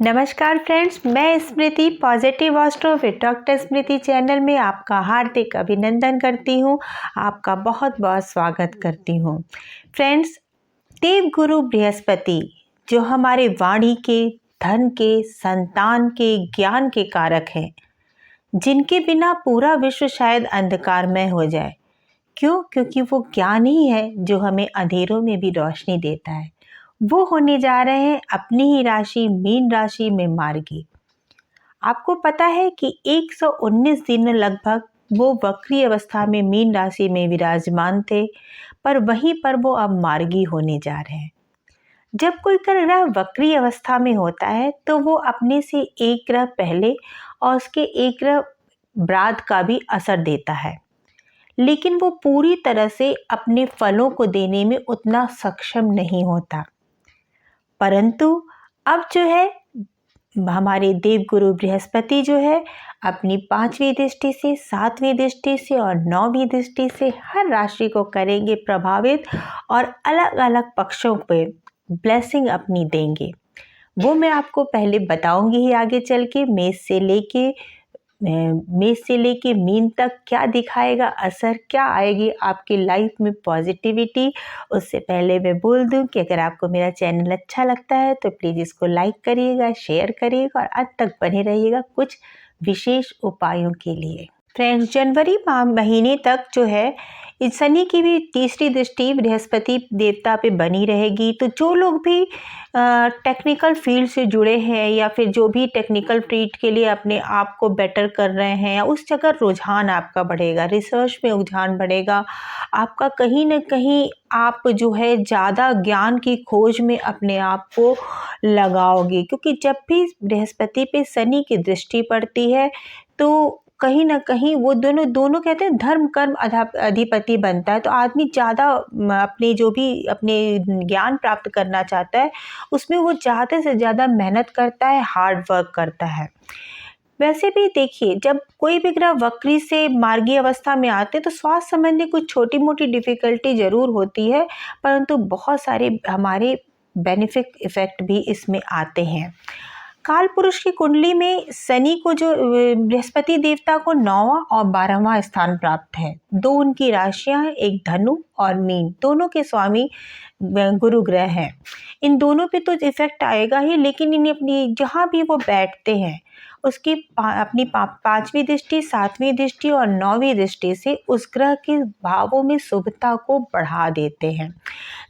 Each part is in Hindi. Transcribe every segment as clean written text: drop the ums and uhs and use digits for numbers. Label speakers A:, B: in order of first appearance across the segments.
A: नमस्कार फ्रेंड्स, मैं Smriti positive astro with doctor Smriti channel में आपका हार्दिक अभिनंदन करती हूँ। आपका बहुत बहुत स्वागत करती हूँ। फ्रेंड्स, देव गुरु बृहस्पति जो हमारे वाणी के, धन के, संतान के, ज्ञान के कारक हैं, जिनके बिना पूरा विश्व शायद अंधकारमय हो जाए। क्यों? क्योंकि वो ज्ञान ही है जो हमें अंधेरों में भी रोशनी देता है। वो होने जा रहे हैं अपनी ही राशि मीन राशि में मार्गी। आपको पता है कि 119 दिन लगभग वो वक्री अवस्था में मीन राशि में विराजमान थे, पर वहीं पर वो अब मार्गी होने जा रहे हैं। जब कोई ग्रह वक्री अवस्था में होता है तो वो अपने से एक ग्रह पहले और उसके एक ग्रह बाद का भी असर देता है, लेकिन वो पूरी तरह से अपने फलों को देने में उतना सक्षम नहीं होता। परंतु अब जो है हमारे देवगुरु बृहस्पति जो है अपनी 5वीं दृष्टि से, 7वीं दृष्टि से और 9वीं दृष्टि से हर राशि को करेंगे प्रभावित और अलग अलग पक्षों पे ब्लेसिंग अपनी देंगे। वो मैं आपको पहले बताऊंगी ही आगे चल के। मेष से लेके मीन तक क्या दिखाएगा असर, क्या आएगी आपकी लाइफ में पॉजिटिविटी। उससे पहले मैं बोल दूं कि अगर आपको मेरा चैनल अच्छा लगता है तो प्लीज़ इसको लाइक करिएगा, शेयर करिएगा और अंत तक बने रहिएगा कुछ विशेष उपायों के लिए। फ्रेंड्स, जनवरी महीने तक जो है इस शनि की भी तीसरी दृष्टि बृहस्पति देवता पे बनी रहेगी। तो जो लोग भी टेक्निकल फील्ड से जुड़े हैं या फिर जो भी टेक्निकल फील्ड के लिए अपने आप को बेटर कर रहे हैं, उस जगह रुझान आपका बढ़ेगा, रिसर्च में रुझान बढ़ेगा आपका। कहीं ना कहीं आप जो है ज़्यादा ज्ञान की खोज में अपने आप को लगाओगे, क्योंकि जब भी बृहस्पति पे शनि की दृष्टि पड़ती है तो कहीं ना कहीं वो दोनों कहते हैं धर्म कर्म अधिपति बनता है। तो आदमी ज़्यादा अपने जो भी अपने ज्ञान प्राप्त करना चाहता है उसमें वो ज़्यादा से ज़्यादा मेहनत करता है, हार्ड वर्क करता है। वैसे भी देखिए, जब कोई भी ग्रह वक्री से मार्गी अवस्था में आते हैं तो स्वास्थ्य संबंधी कुछ छोटी मोटी डिफिकल्टी जरूर होती है, परंतु बहुत सारे हमारे बेनिफिट इफेक्ट भी इसमें आते हैं। काल पुरुष की कुंडली में शनि को जो बृहस्पति देवता को 9वां और 12वां स्थान प्राप्त है। दो उनकी राशियां हैं, एक धनु और मीन, दोनों के स्वामी गुरु ग्रह हैं। इन दोनों पे तो इफेक्ट आएगा ही, लेकिन इन्हें अपनी जहाँ भी वो बैठते हैं उसकी अपनी 5वीं दृष्टि, 7वीं दृष्टि और 9वीं दृष्टि से उस ग्रह के भावों में शुभता को बढ़ा देते हैं।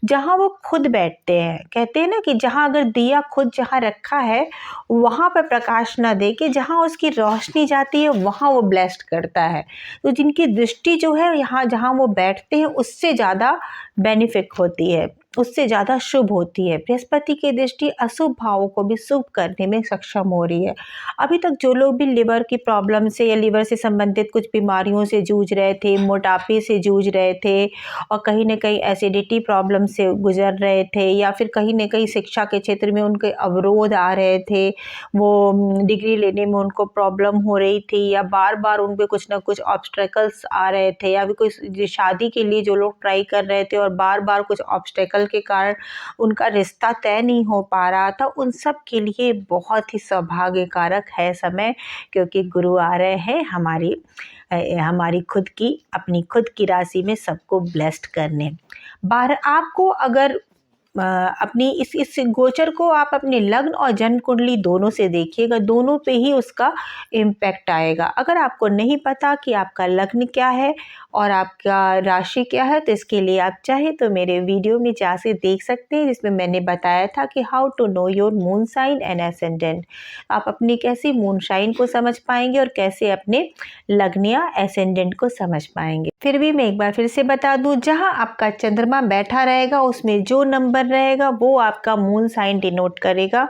A: जहाँ वो खुद बैठते हैं, कहते हैं ना कि जहाँ अगर दिया खुद जहाँ रखा है वहाँ पर प्रकाश ना दे के जहाँ उसकी रोशनी जाती है वहाँ वो ब्लेस्ड करता है। तो जिनकी दृष्टि जो है यहाँ जहाँ वो बैठते हैं उससे ज़्यादा बेनिफिट होती है, उससे ज़्यादा शुभ होती है। बृहस्पति की दृष्टि अशुभ भावों को भी शुभ करने में सक्षम हो रही है। अभी तक जो लोग भी लिवर की प्रॉब्लम से या लिवर से संबंधित कुछ बीमारियों से जूझ रहे थे, मोटापे से जूझ रहे थे और कहीं ना कहीं एसिडिटी प्रॉब्लम से गुजर रहे थे, या फिर कहीं ना कहीं शिक्षा के क्षेत्र में उनके अवरोध आ रहे थे, वो डिग्री लेने में उनको प्रॉब्लम हो रही थी, या बार बार उन पे कुछ ना कुछ ऑब्स्टेकल्स आ रहे थे, या फिर कोई शादी के लिए जो लोग ट्राई कर रहे थे और बार बार कुछ ऑब्स्टेकल के कारण उनका रिश्ता तय नहीं हो पा रहा था, उन सब के लिए बहुत ही सौभाग्य कारक है समय, क्योंकि गुरु आ रहे हैं हमारी अपनी खुद की राशि में सबको ब्लेस्ड करने। आपको अगर अपनी इस गोचर को आप अपने लग्न और जन्म कुंडली दोनों से देखिएगा, दोनों पे ही उसका इम्पैक्ट आएगा। अगर आपको नहीं पता कि आपका लग्न क्या है और आपका राशि क्या है, तो इसके लिए आप चाहे तो मेरे वीडियो में जा से देख सकते हैं, जिसमें मैंने बताया था कि how to know your moon sign and ascendant. आप अपनी कैसी मून साइन को समझ पाएंगे और कैसे अपने लग्न या एसेंडेंट को समझ पाएंगे। फिर भी मैं एक बार फिर से बता दूं, जहां आपका चंद्रमा बैठा रहेगा उसमें जो नंबर रहेगा वो आपका मून साइन डिनोट करेगा।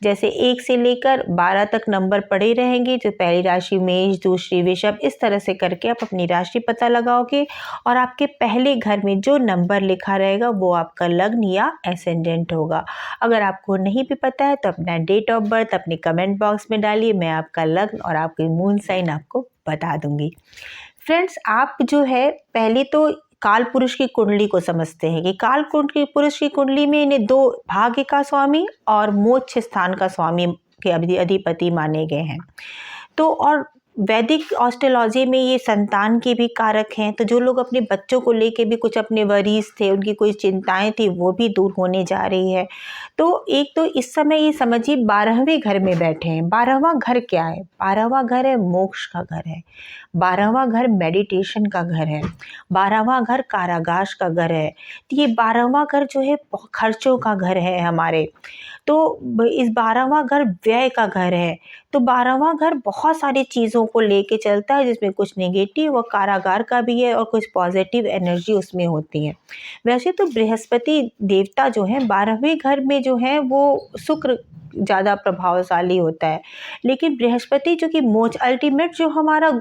A: जैसे 1 से लेकर 12 तक नंबर पड़े रहेंगे, तो पहली राशि मेष, दूसरी वृषभ, इस तरह से करके आप अपनी राशि पता लगाओगे और आपके पहले घर में जो नंबर लिखा रहेगा वो आपका लग्न या एसेंडेंट होगा। अगर आपको नहीं भी पता है तो अपना डेट ऑफ बर्थ अपने कमेंट बॉक्स में डालिए, मैं आपका लग्न और आपकी मून साइन आपको बता दूंगी। फ्रेंड्स, आप जो है पहले तो काल पुरुष की कुंडली को समझते हैं कि काल पुरुष की कुंडली में इन्हें 2 भाग्य का स्वामी और मोक्ष स्थान का स्वामी के अधिपति माने गए हैं। तो और वैदिक एस्ट्रोलॉजी में ये संतान के भी कारक हैं, तो जो लोग अपने बच्चों को लेके भी कुछ अपने वरीज थे, उनकी कोई चिंताएं थी, वो भी दूर होने जा रही है। तो एक तो इस समय ये समझिए 12वें घर में बैठे हैं। 12वां घर क्या है? 12वां घर है मोक्ष का घर है, 12वां घर मेडिटेशन का घर है, 12वां घर कारागाश का घर है। तो ये 12वां घर जो है खर्चों का घर है हमारे। तो इस 12वां घर व्यय का घर है। तो 12वां घर बहुत सारी चीज़ों को लेके चलता है, जिसमें कुछ नेगेटिव और कारागार का भी है और कुछ पॉजिटिव एनर्जी उसमें होती है। वैसे तो बृहस्पति देवता जो है 12वें घर में जो है वो शुक्र ज़्यादा प्रभावशाली होता है, लेकिन बृहस्पति जो कि मोक्ष अल्टीमेट जो हमारा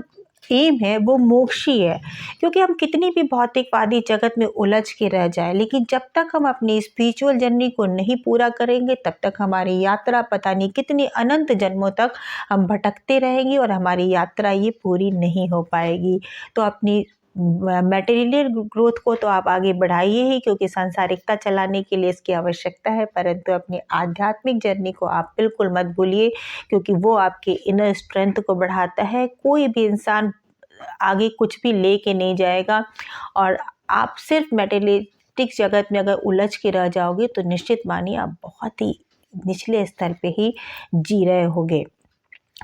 A: एम है वो मोक्ष ही है। क्योंकि हम कितनी भी भौतिकवादी जगत में उलझ के रह जाए, लेकिन जब तक हम अपनी स्पिरिचुअल जर्नी को नहीं पूरा करेंगे तब तक हमारी यात्रा पता नहीं कितनी अनंत जन्मों तक हम भटकते रहेंगे और हमारी यात्रा ये पूरी नहीं हो पाएगी। तो अपनी मटेरियल ग्रोथ को तो आप आगे बढ़ाइए ही, क्योंकि सांसारिकता चलाने के लिए इसकी आवश्यकता है, परंतु अपनी आध्यात्मिक जर्नी को आप बिल्कुल मत भूलिए, क्योंकि वो आपके इनर स्ट्रेंथ को बढ़ाता है। कोई भी इंसान आगे कुछ भी लेके नहीं जाएगा, और आप सिर्फ मटेरियलिस्टिक जगत में अगर उलझ के रह जाओगे तो निश्चित मानिए आप बहुत ही निचले स्तर पे ही जी रहे होगे।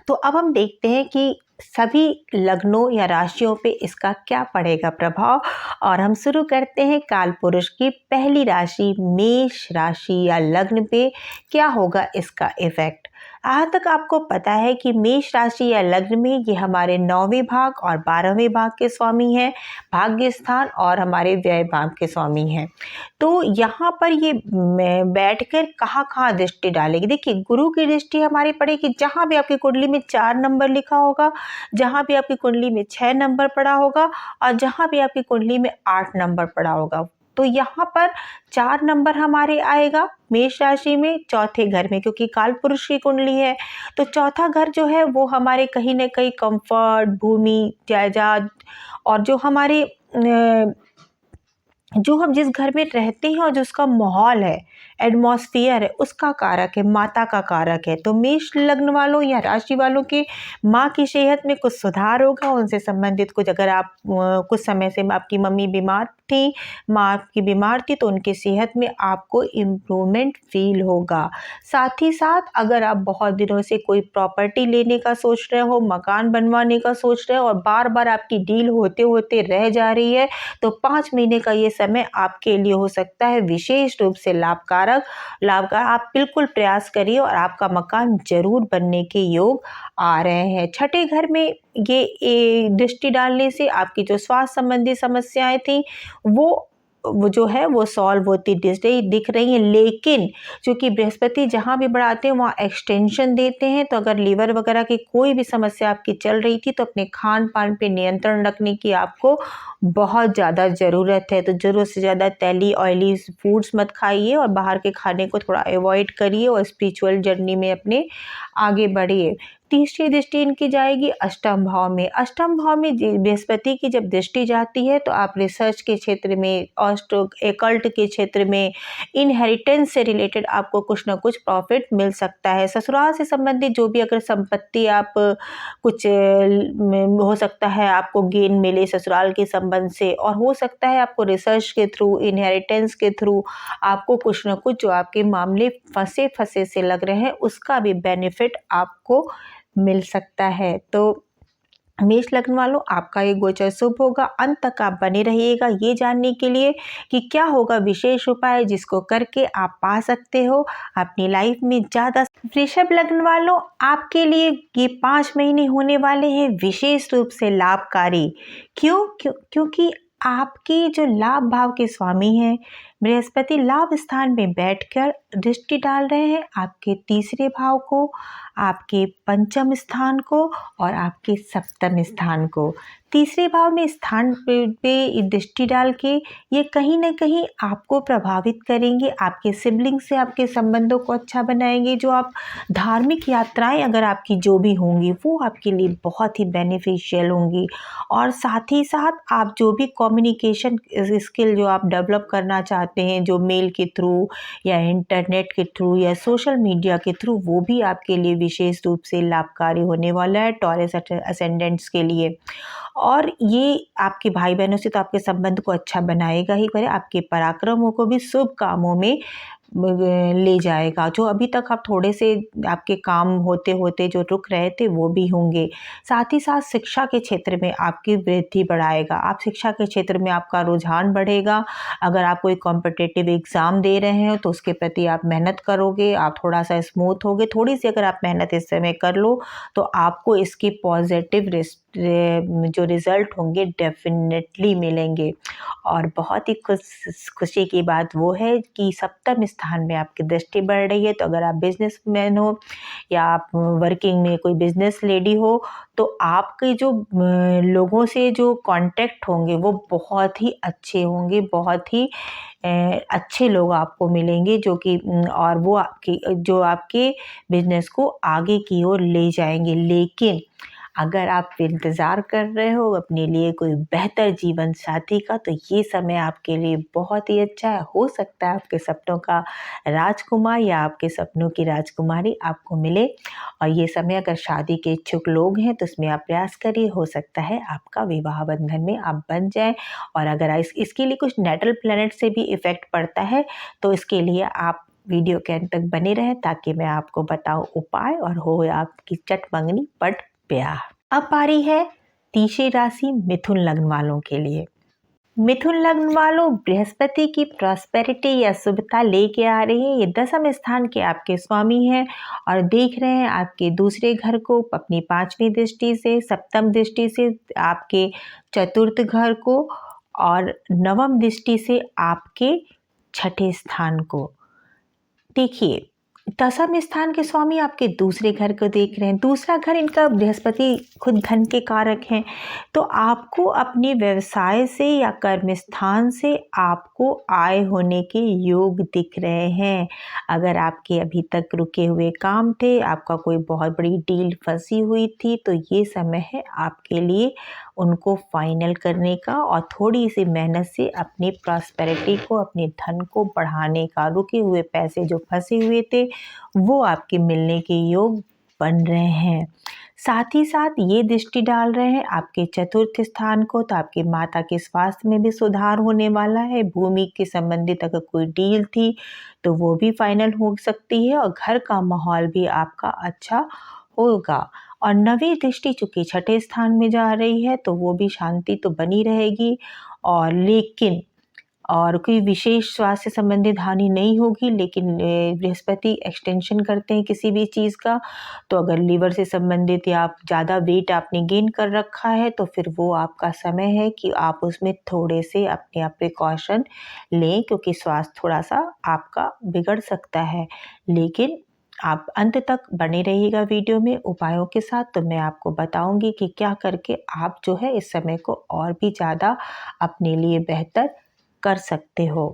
A: तो अब हम देखते हैं कि सभी लग्नों या राशियों पे इसका क्या पड़ेगा प्रभाव, और हम शुरू करते हैं काल पुरुष की पहली राशि मेष राशि या लग्न पे क्या होगा इसका इफेक्ट। आज तक आपको पता है कि मेष राशि या लग्न में ये हमारे 9वें भाग और 12वें भाग के स्वामी हैं, भाग्य स्थान और हमारे व्यय भाग के स्वामी हैं। तो यहाँ पर ये बैठकर कहाँ कहाँ दृष्टि डालेगी। देखिए, गुरु की दृष्टि हमारी पड़ेगी जहाँ भी आपकी कुंडली में 4 नंबर लिखा होगा, जहाँ भी आपकी कुंडली में 6 नंबर पड़ा होगा और जहाँ भी आपकी कुंडली में 8 नंबर पड़ा होगा। तो यहाँ पर 4 नंबर हमारे आएगा मेष राशि में चौथे घर में, क्योंकि काल पुरुष की कुंडली है। तो चौथा घर जो है वो हमारे कहीं ना कहीं कंफर्ट, भूमि, जायदाद और जो हमारे जो हम जिस घर में रहते हैं और जो उसका माहौल है, एटमॉस्फेयर है, उसका कारक है, माता का कारक है। तो मेष लग्न वालों या राशि वालों के माँ की सेहत में कुछ सुधार होगा। उनसे संबंधित कुछ, अगर आप कुछ समय से आपकी मम्मी बीमार थी, माँ आपकी बीमार थी, तो उनकी सेहत में आपको इम्प्रूवमेंट फील होगा। साथ ही साथ अगर आप बहुत दिनों से कोई प्रॉपर्टी लेने का सोच रहे हो, मकान बनवाने का सोच रहे हो और बार बार आपकी डील होते होते रह जा रही है, तो 5 महीने का ये समय आपके लिए हो सकता है विशेष रूप से लाभकारक। आप बिल्कुल प्रयास करिए और आपका मकान जरूर बनने के योग आ रहे हैं। छठे घर में ये दृष्टि डालने से आपकी जो स्वास्थ्य संबंधी समस्याएं थी वो जो है वो सॉल्व होती दिख रही है। लेकिन चूंकि बृहस्पति जहाँ भी बढ़ाते हैं वहाँ एक्सटेंशन देते हैं, तो अगर लीवर वगैरह की कोई भी समस्या आपकी चल रही थी तो अपने खान पान पे नियंत्रण रखने की आपको बहुत ज़्यादा ज़रूरत है। तो ज़रूरत से ज़्यादा तैली ऑयली फूड्स मत खाइए और बाहर के खाने को थोड़ा अवॉइड करिए और स्पिरिचुअल जर्नी में अपने आगे बढ़िए। तीसरी दृष्टि इनकी जाएगी अष्टम भाव में। अष्टम भाव में बृहस्पति की जब दृष्टि जाती है तो आप रिसर्च के क्षेत्र में, एकल्ट के क्षेत्र में, इनहेरिटेंस से रिलेटेड आपको कुछ ना कुछ प्रॉफिट मिल सकता है। ससुराल से संबंधित जो भी अगर संपत्ति आप कुछ हो सकता है आपको गेन मिले ससुराल के संबंध से, और हो सकता है आपको रिसर्च के थ्रू, इनहेरिटेंस के थ्रू आपको कुछ ना कुछ जो आपके मामले फंसे से लग रहे हैं उसका भी बेनिफिट आपको मिल सकता है। तो मेष लग्न वालों, आपका ये गोचर शुभ होगा। अंत तक आप बने रहिएगा ये जानने के लिए कि क्या होगा विशेष उपाय जिसको करके आप पा सकते हो अपनी लाइफ में ज़्यादा। वृषभ लग्न वालों, आपके लिए ये 5 महीने होने वाले हैं विशेष रूप से लाभकारी। क्योंकि आपके जो लाभ भाव के स्वामी हैं बृहस्पति लाभ स्थान में बैठकर दृष्टि डाल रहे हैं आपके तीसरे भाव को, आपके पंचम स्थान को और आपके सप्तम स्थान को। तीसरे भाव में स्थान पे दृष्टि डाल के ये कहीं ना कहीं आपको प्रभावित करेंगे, आपके सिबलिंग से आपके संबंधों को अच्छा बनाएंगे। जो आप धार्मिक यात्राएं अगर आपकी जो भी होंगी वो आपके लिए बहुत ही बेनिफिशियल होंगी। और साथ ही साथ आप जो भी कम्युनिकेशन स्किल जो आप डेवलप करना चाहते चाहते हैं जो मेल के थ्रू या इंटरनेट के थ्रू या सोशल मीडिया के थ्रू, वो भी आपके लिए विशेष रूप से लाभकारी होने वाला है टॉरस असेंडेंट्स के लिए। और ये आपके भाई बहनों से तो आपके संबंध को अच्छा बनाएगा ही करे, आपके पराक्रमों को भी शुभ कामों में ले जाएगा। जो अभी तक आप थोड़े से आपके काम होते होते जो रुक रहे थे वो भी होंगे। साथ ही साथ शिक्षा के क्षेत्र में आपकी वृद्धि बढ़ाएगा। आप शिक्षा के क्षेत्र में आपका रुझान बढ़ेगा। अगर आप कोई कॉम्पिटिटिव एग्ज़ाम दे रहे हैं तो उसके प्रति आप मेहनत करोगे, आप थोड़ा सा स्मूथ होगे। थोड़ी सी अगर आप मेहनत इस समय कर लो तो आपको इसके पॉजिटिव जो रिज़ल्ट होंगे डेफिनेटली मिलेंगे। और बहुत ही खुशी की बात वो है कि सप्तम स्थान में आपकी दृष्टि बढ़ रही है। तो अगर आप बिजनेसमैन हो या आप वर्किंग में कोई बिजनेस लेडी हो तो आपके जो लोगों से जो कांटेक्ट होंगे वो बहुत ही अच्छे होंगे, बहुत ही अच्छे लोग आपको मिलेंगे जो कि और वो आपके बिजनेस को आगे की ओर ले जाएंगे। लेकिन अगर आप इंतज़ार कर रहे हो अपने लिए कोई बेहतर जीवन साथी का तो ये समय आपके लिए बहुत ही अच्छा है। हो सकता है आपके सपनों का राजकुमार या आपके सपनों की राजकुमारी आपको मिले। और ये समय अगर शादी के इच्छुक लोग हैं तो इसमें आप प्रयास करिए, हो सकता है आपका विवाह बंधन में आप बन जाएं। और अगर इसके लिए कुछ नेटल प्लैनेट से भी इफ़ेक्ट पड़ता है तो इसके लिए आप वीडियो के अंत तक बने रहें ताकि मैं आपको बताऊं उपाय और हो आपकी चट मंगनी पट ब्याह। अब पारी है तीसरी राशि मिथुन लग्न वालों के लिए। मिथुन लग्न वालों, बृहस्पति की प्रॉस्पेरिटी या शुभता लेके आ रही है। ये दसम स्थान के आपके स्वामी हैं और देख रहे हैं आपके दूसरे घर को अपनी पांचवी दृष्टि से, सप्तम दृष्टि से आपके चतुर्थ घर को और नवम दृष्टि से आपके छठे स्थान को। देखिए, दसम स्थान के स्वामी आपके दूसरे घर को देख रहे हैं। दूसरा घर इनका बृहस्पति खुद धन के कारक हैं। तो आपको अपने व्यवसाय से या कर्म स्थान से आपको आय होने के योग दिख रहे हैं। अगर आपके अभी तक रुके हुए काम थे, आपका कोई बहुत बड़ी डील फंसी हुई थी, तो ये समय है आपके लिए उनको फाइनल करने का और थोड़ी सी मेहनत से अपनी प्रॉस्पेरिटी को, अपने धन को बढ़ाने का। रुके हुए पैसे जो फंसे हुए थे वो आपके मिलने के योग बन रहे हैं। साथ ही साथ ये दृष्टि डाल रहे हैं आपके चतुर्थ स्थान को, तो आपकी माता के स्वास्थ्य में भी सुधार होने वाला है। भूमि के संबंधित अगर कोई डील थी तो वो भी फाइनल हो सकती है और घर का माहौल भी आपका अच्छा होगा। और नवी दृष्टि चूंकि छठे स्थान में जा रही है तो वो भी शांति तो बनी रहेगी और लेकिन और कोई विशेष स्वास्थ्य संबंधित हानि नहीं होगी। लेकिन बृहस्पति एक्सटेंशन करते हैं किसी भी चीज़ का, तो अगर लीवर से संबंधित या आप ज़्यादा वेट आपने गेन कर रखा है तो फिर वो आपका समय है कि आप उसमें थोड़े से अपने आप प्रिकॉशन लें, क्योंकि स्वास्थ्य थोड़ा सा आपका बिगड़ सकता है। लेकिन आप अंत तक बने रहिएगा वीडियो में उपायों के साथ, तो मैं आपको बताऊंगी कि क्या करके आप जो है इस समय को और भी ज़्यादा अपने लिए बेहतर कर सकते हो।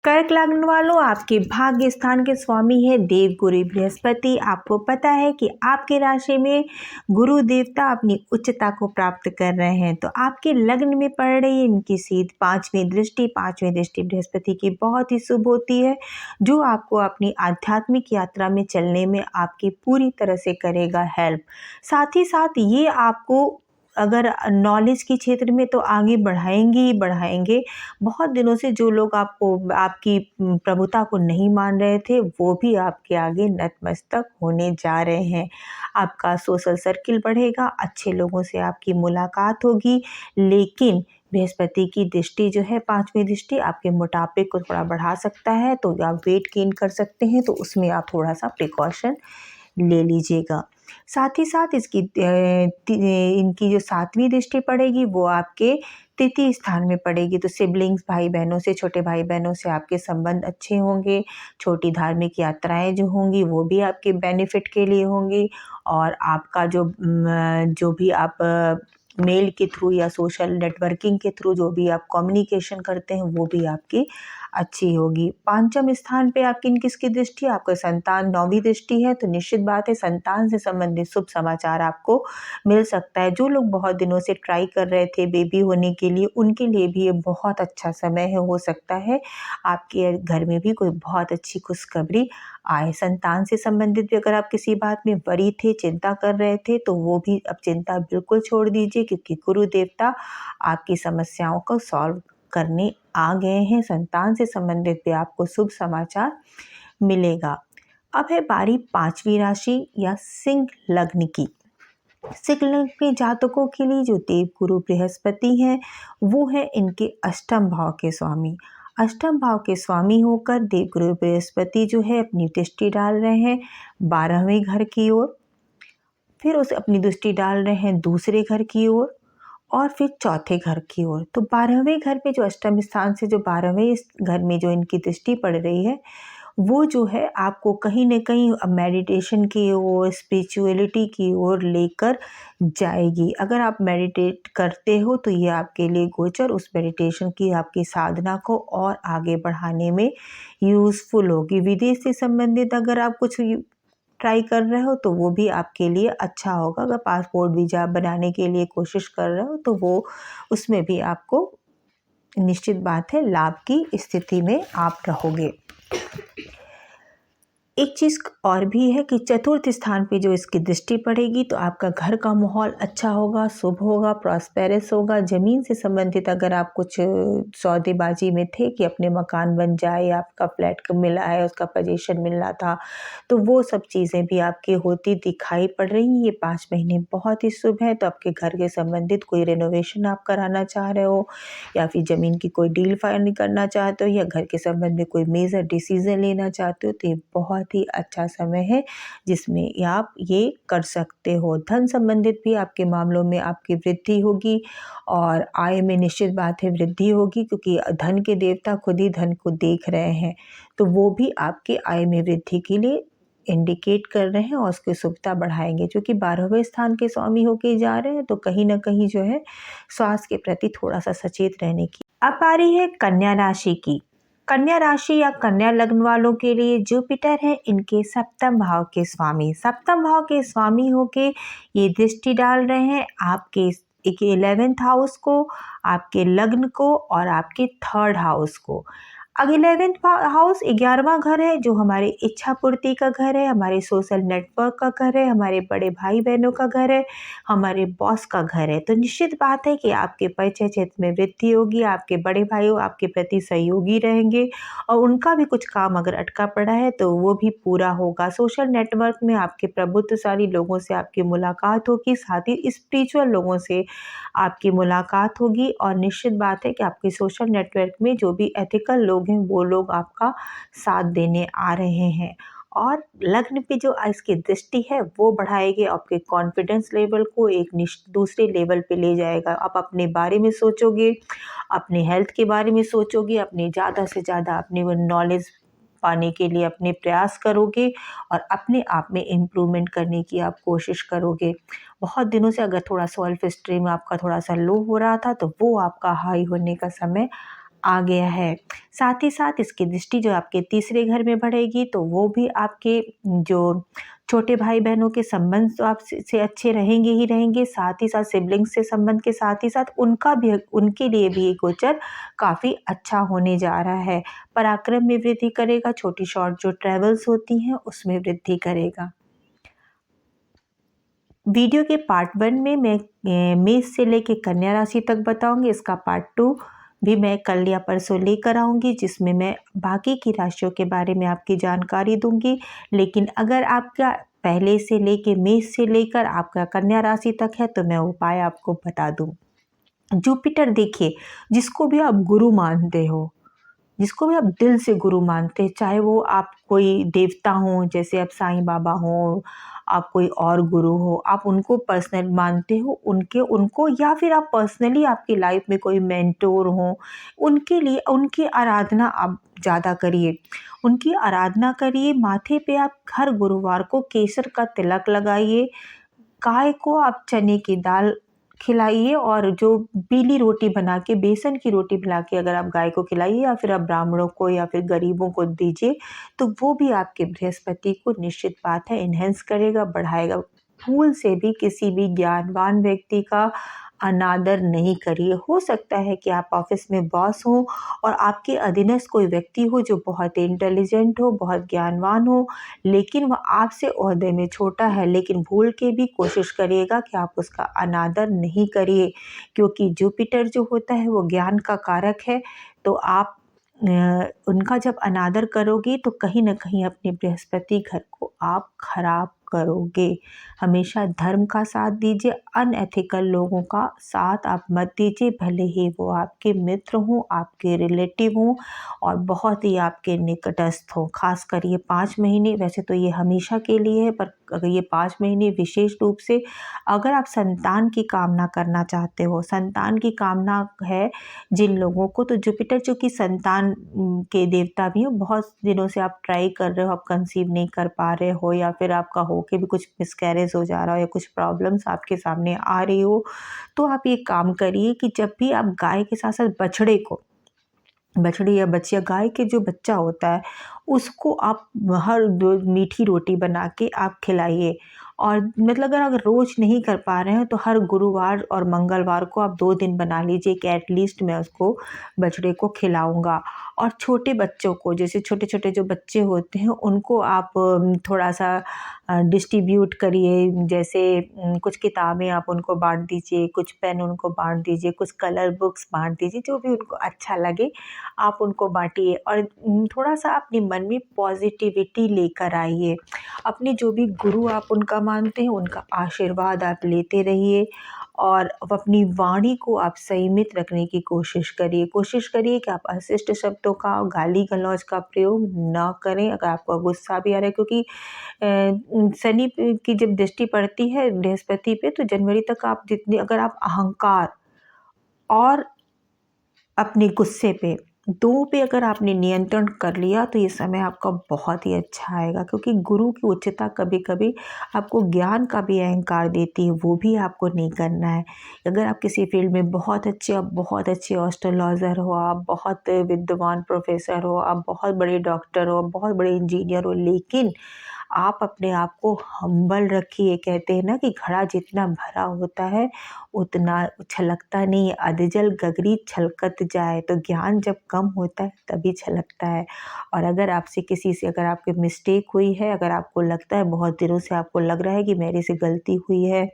A: कर्क लग्न वालों, आपके भाग्य स्थान के स्वामी है देवगुरु बृहस्पति। आपको पता है कि आपके राशि में गुरु देवता अपनी उच्चता को प्राप्त कर रहे हैं, तो आपके लग्न में पड़ रही है इनकी सीध पांचवी दृष्टि बृहस्पति की बहुत ही शुभ होती है, जो आपको अपनी आध्यात्मिक यात्रा में चलने में आपकी पूरी तरह से करेगा हेल्प। साथ ही साथ ये आपको अगर नॉलेज के क्षेत्र में तो आगे बढ़ाएंगे ही बढ़ाएंगे। बहुत दिनों से जो लोग आपको आपकी प्रभुता को नहीं मान रहे थे वो भी आपके आगे नतमस्तक होने जा रहे हैं। आपका सोशल सर्किल बढ़ेगा, अच्छे लोगों से आपकी मुलाकात होगी। लेकिन बृहस्पति की दृष्टि जो है पांचवी दृष्टि आपके मोटापे को थोड़ा बढ़ा सकता है, तो आप वेट गेन कर सकते हैं, तो उसमें आप थोड़ा सा प्रिकॉशन ले लीजिएगा। साथ ही साथ इनकी जो सातवीं दृष्टि पड़ेगी वो आपके तृतीय स्थान में पड़ेगी, तो सिबलिंग्स भाई बहनों से, छोटे भाई बहनों से आपके संबंध अच्छे होंगे। छोटी धार्मिक यात्राएं जो होंगी वो भी आपके बेनिफिट के लिए होंगी और आपका जो भी आप मेल के थ्रू या सोशल नेटवर्किंग के थ्रू जो भी आप कम्युनिकेशन करते हैं वो भी आपकी अच्छी होगी। पंचम स्थान पे आपकी किसकी दृष्टि है? आपका संतान 9वीं दृष्टि है, तो निश्चित बात है संतान से संबंधित शुभ समाचार आपको मिल सकता है। जो लोग बहुत दिनों से ट्राई कर रहे थे बेबी होने के लिए, उनके लिए भी ये बहुत अच्छा समय है। हो सकता है आपके घर में भी कोई बहुत अच्छी खुशखबरी आए। संतान से संबंधित भी अगर आप किसी बात में वरी थे, चिंता कर रहे थे, तो वो भी अब चिंता बिल्कुल छोड़ दीजिए, क्योंकि गुरु देवता आपकी समस्याओं को सॉल्व करने आ गए हैं। संतान से संबंधित भी आपको शुभ समाचार मिलेगा। अब है बारी 5वीं राशि या सिंह लग्न की। सिंह लग्न के जातकों के लिए जो देवगुरु बृहस्पति हैं, वो है इनके अष्टम भाव के स्वामी। अष्टम भाव के स्वामी होकर देवगुरु बृहस्पति जो है अपनी दृष्टि डाल रहे हैं 12वें घर की ओर, फिर उसे अपनी दृष्टि डाल रहे हैं दूसरे घर की ओर और फिर चौथे घर की ओर। तो 12वें घर पे जो अष्टम स्थान से जो 12वें घर में जो इनकी दृष्टि पड़ रही है, वो जो है आपको कहीं न कहीं मेडिटेशन की ओर, स्पिरिचुअलिटी की ओर लेकर जाएगी। अगर आप मेडिटेट करते हो तो ये आपके लिए गोचर उस मेडिटेशन की आपकी साधना को और आगे बढ़ाने में यूज़फुल होगी। विदेश से संबंधित अगर आप कुछ ट्राई कर रहे हो तो वो भी आपके लिए अच्छा होगा। अगर पासपोर्ट वीज़ा बनाने के लिए कोशिश कर रहे हो तो वो उसमें भी आपको निश्चित बात है लाभ की स्थिति में आप रहोगे। एक चीज़ और भी है कि चतुर्थ स्थान पे जो इसकी दृष्टि पड़ेगी तो आपका घर का माहौल अच्छा होगा, शुभ होगा, प्रॉस्पेरस होगा। ज़मीन से संबंधित अगर आप कुछ सौदेबाजी में थे कि अपने मकान बन जाए या आपका फ्लैट मिला है, उसका पोजीशन मिलना था, तो वो सब चीज़ें भी आपकी होती दिखाई पड़ रही। ये 5 महीने बहुत ही शुभ हैं। तो आपके घर के संबंधित कोई रेनोवेशन आप कराना चाह रहे हो या फिर ज़मीन की कोई डील फाइनल करना चाहते हो या घर के संबंध में कोई मेजर डिसीजन लेना चाहते हो, तो ये बहुत ही अच्छा समय है जिसमें आप ये कर सकते हो। धन संबंधित भी आपके मामलों में आपकी वृद्धि होगी और आय में निश्चित बात है वृद्धि होगी, क्योंकि धन के देवता खुद ही धन को देख रहे हैं, तो वो भी आपके आय में वृद्धि के लिए इंडिकेट कर रहे हैं और उसकी शुभता बढ़ाएंगे। क्योंकि 12वें स्थान के स्वामी होके जा रहे हैं तो कहीं ना कहीं जो है स्वास्थ्य के प्रति थोड़ा सा सचेत रहने की। अब आ रही है कन्या राशि की। कन्या राशि या कन्या लग्न वालों के लिए जुपिटर है इनके सप्तम भाव के स्वामी। सप्तम भाव के स्वामी होके ये दृष्टि डाल रहे हैं आपके 11th हाउस को, आपके लग्न को और आपके 3rd हाउस को। अब 11th हाउस 11वां घर है जो हमारे इच्छा पूर्ति का घर है, हमारे सोशल नेटवर्क का घर है, हमारे बड़े भाई बहनों का घर है, हमारे बॉस का घर है। तो निश्चित बात है कि आपके परिचय क्षेत्र में वृद्धि होगी, आपके बड़े भाइयों आपके प्रति सहयोगी रहेंगे और उनका भी कुछ काम अगर अटका पड़ा है तो वो भी पूरा होगा। सोशल नेटवर्क में आपके प्रभुत्वशाली लोगों से आपकी मुलाकात होगी, साथ ही स्पिरिचुअल लोगों से आपकी मुलाकात होगी और निश्चित बात है कि आपके सोशल नेटवर्क में जो भी एथिकल लोग हैं वो लोग आपका साथ देने आ रहे हैं। और लग्न पे जो इसकी दृष्टि है वो बढ़ाएगी, आपके कॉन्फिडेंस लेवल को एक दूसरे लेवल पे ले जाएगा। आप अपने बारे में सोचोगे, अपने हेल्थ के बारे में सोचोगे, अपने ज़्यादा से ज़्यादा अपने वो नॉलेज पाने के लिए अपने प्रयास करोगे और अपने आप में इम्प्रूवमेंट करने की आप कोशिश करोगे। बहुत दिनों से अगर थोड़ा सेल्फ एस्टीम आपका थोड़ा सा लो हो रहा था तो वो आपका हाई होने का समय आ गया है। साथ ही साथ इसकी दृष्टि जो आपके तीसरे घर में बढ़ेगी तो वो भी आपके जो छोटे भाई बहनों के संबंध तो आपसे अच्छे रहेंगे ही रहेंगे, साथ ही साथ सिबलिंग्स से संबंध के साथ ही साथ उनके लिए भी ये गोचर काफ़ी अच्छा होने जा रहा है। पराक्रम में वृद्धि करेगा, छोटी शॉर्ट जो ट्रेवल्स होती हैं उसमें वृद्धि करेगा। वीडियो के पार्ट 1 में मैं मेष से लेके कन्या राशि तक बताऊंगी। इसका पार्ट 2 भी मैं कल या परसों लेकर आऊँगी, जिसमें मैं बाकी की राशियों के बारे में आपकी जानकारी दूंगी। लेकिन अगर आपका पहले से लेके मेष से लेकर आपका कन्या राशि तक है तो मैं उपाय आपको बता दूं। जुपिटर देखिए, जिसको भी आप गुरु मानते हो, जिसको भी आप दिल से गुरु मानते हैं, चाहे वो आप कोई देवता हों, जैसे आप साईं बाबा हों, आप कोई और गुरु हो, आप उनको पर्सनल मानते हो, उनको या फिर आप पर्सनली आपकी लाइफ में कोई मेंटोर हो, उनके लिए उनकी आराधना आप ज़्यादा करिए। उनकी आराधना करिए, माथे पे आप हर गुरुवार को केसर का तिलक लगाइए, गाय को आप चने की दाल खिलाइए। और जो पीली रोटी बना के, बेसन की रोटी बना के अगर आप गाय को खिलाइए या फिर आप ब्राह्मणों को या फिर गरीबों को दीजिए, तो वो भी आपके बृहस्पति को निश्चित बात है एनहांस करेगा, बढ़ाएगा। भूल से भी किसी भी ज्ञानवान व्यक्ति का अनादर नहीं करिए। हो सकता है कि आप ऑफिस में बॉस हो और आपके अधीनस्थ कोई व्यक्ति हो जो बहुत इंटेलिजेंट हो, बहुत ज्ञानवान हो, लेकिन वह आपसे ओहदे में छोटा है, लेकिन भूल के भी कोशिश करिएगा कि आप उसका अनादर नहीं करिए, क्योंकि जुपिटर जो होता है वो ज्ञान का कारक है। तो आप उनका जब अनादर करोगे तो कहीं न कहीं अपने बृहस्पति घर को आप खराब करोगे। हमेशा धर्म का साथ दीजिए, अनएथिकल लोगों का साथ आप मत दीजिए, भले ही वो आपके मित्र हों, आपके रिलेटिव हों और बहुत ही आपके निकटस्थ हों। ख़ासकर ये 5 महीने, वैसे तो ये हमेशा के लिए है, पर अगर ये 5 महीने विशेष रूप से अगर आप संतान की कामना करना चाहते हो, संतान की कामना है जिन लोगों को, तो जुपिटर चूँकि संतान के देवता भी हैं, बहुत दिनों से आप ट्राई कर रहे हो, आप कंसीव नहीं कर पा रहे हो या फिर आपका हो के भी कुछ मिसकैरेज हो जा रहा हो या कुछ प्रॉब्लम्स आपके सामने आ रही हो, तो आप ये काम करिए कि जब भी आप गाय के साथ-साथ बछड़े को, बछड़ी या बछिया, गाय के जो बच्चा होता है उसको आप हर दो मीठी रोटी बना के आप खिलाइए। और मतलब अगर रोज़ नहीं कर पा रहे हैं तो हर गुरुवार और मंगलवार को आप 2 दिन बना लीजिए कि एटलीस्ट मैं उसको, बछड़े को खिलाऊँगा। और छोटे बच्चों को, जैसे छोटे-छोटे जो बच्चे होते हैं उनको आप थोड़ा-सा डिस्ट्रीब्यूट करिए, जैसे कुछ किताबें आप उनको बाँट दीजिए, कुछ पेन उनको बाँट दीजिए, कुछ कलर बुक्स बाँट दीजिए, जो भी उनको अच्छा लगे आप उनको बाँटिए। और थोड़ा-सा अपने मन में पॉज़िटिविटी लेकर आइए। अपने जो भी गुरु आप उनका मानते हैं, उनका आशीर्वाद आप लेते रहिए और अपनी वाणी को आप संयमित रखने की कोशिश करिए। कोशिश करिए कि आप अशिष्ट शब्दों का, गाली-गलौज का प्रयोग ना करें अगर आपको गुस्सा भी आ रहा है, क्योंकि शनि की जब दृष्टि पड़ती है बृहस्पति पे, तो जनवरी तक आप जितनी, अगर आप अहंकार और अपने गुस्से पे, 2 पे अगर आपने नियंत्रण कर लिया तो ये समय आपका बहुत ही अच्छा आएगा, क्योंकि गुरु की उच्चता कभी-कभी आपको ज्ञान का भी अहंकार देती है, वो भी आपको नहीं करना है। अगर आप किसी फील्ड में बहुत अच्छे, आप बहुत अच्छे एस्ट्रोलॉज़र हो, आप बहुत विद्वान प्रोफ़ेसर हो, आप बहुत बड़े डॉक्टर हो, बहुत बड़े इंजीनियर हो, लेकिन आप अपने आप को हम्बल रखिए। कहते हैं ना कि घड़ा जितना भरा होता है उतना छलकता नहीं है, अधजल गगरी छलकत जाए। तो ज्ञान जब कम होता है तभी छलकता है। और अगर आपसे किसी से, अगर आपकी मिस्टेक हुई है, अगर आपको लगता है बहुत दिनों से आपको लग रहा है कि मेरे से गलती हुई है,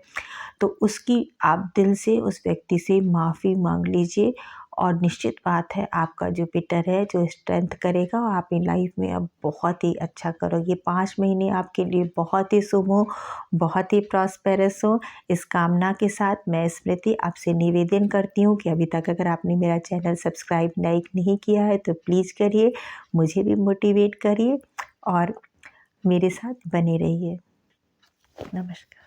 A: तो उसकी आप दिल से उस व्यक्ति से माफ़ी मांग लीजिए। और निश्चित बात है आपका जुपिटर है जो स्ट्रेंथ करेगा और आप अपनी लाइफ में अब बहुत ही अच्छा करोगे। 5 महीने आपके लिए बहुत ही शुभ हो, बहुत ही प्रॉस्पेरस हो। इस कामना के साथ मैं स्मृति आपसे निवेदन करती हूँ कि अभी तक अगर आपने मेरा चैनल सब्सक्राइब लाइक नहीं किया है तो प्लीज़ करिए, मुझे भी मोटिवेट करिए और मेरे साथ बने रहिए। नमस्कार।